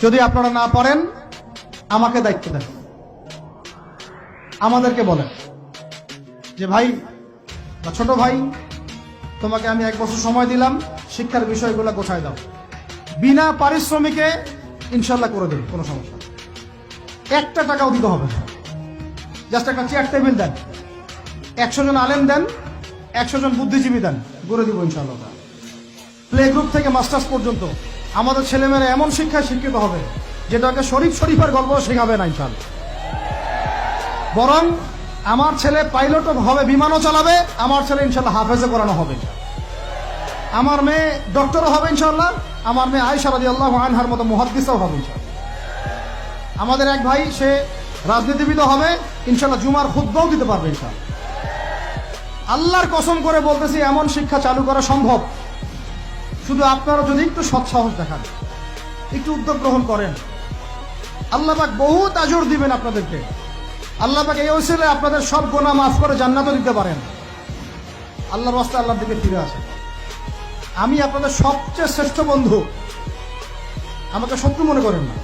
যদি আপনারা না পারেন আমাকে দায়িত্ব দেন, আমাদেরকে বলেন যে ভাই বা ছোট ভাই, তোমাকে আমি 1 বছর সময় দিলাম, শিক্ষার বিষয়গুলো গোছায় দাও। বিনা পারিশ্রমিকে ইনশাল্লাহ করে দেবে, কোনো সমস্যা নেই। 1 টাকাও দিতে হবে না। জাস্ট একটা চেয়ার টেবিল দেন, 100 জন আলেম দেন, 100 জন বুদ্ধিজীবী দেন, করে দিব ইনশাল্লাহ। প্লে গ্রুপ থেকে মাস্টার্স পর্যন্ত আমাদের ছেলেমেয়েরা এমন শিক্ষায় শিক্ষিত হবে যেটাকে শরীফের গল্প শেখাবে না ইনশাল্লাহ। বরং আমার ছেলে পাইলটও হবে, বিমানও চালাবে, আমার ছেলে ইনশাল্লাহ হাফেজে করানো হবে, আমার মেয়ে ডক্টরও হবে ইনশাল্লাহ, আমার মেয়ে আয়েশা রাদিয়াল্লাহু আনহার মতো মুহাদ্দিসও হবে ইনশাল্লাহ। আমাদের এক ভাই, সে রাজনীতিবিদও হবে ইনশাল্লাহ, জুমার খুতবাও দিতে পারবে ইনশাল্লাহ। আল্লাহর কসম করে বলতেছি, এমন শিক্ষা চালু করা সম্ভব। শুধু আপনারা যদি একটু সৎসাহস দেখান, একটু উদ্যোগ গ্রহণ করেন, আল্লাহ পাক বহুত আজর দিবেন আপনাদেরকে। আল্লাহ পাক এই ওসিলায় আপনাদের সব গুনাহ মাফ করে জান্নাতও দিতে পারেন। আল্লাহর রাস্তায় আল্লাহর দিকে ফিরে আসেন। আমি আপনাদের সবচেয়ে শ্রেষ্ঠ বন্ধু, আমাকে শত্রু মনে করেন না।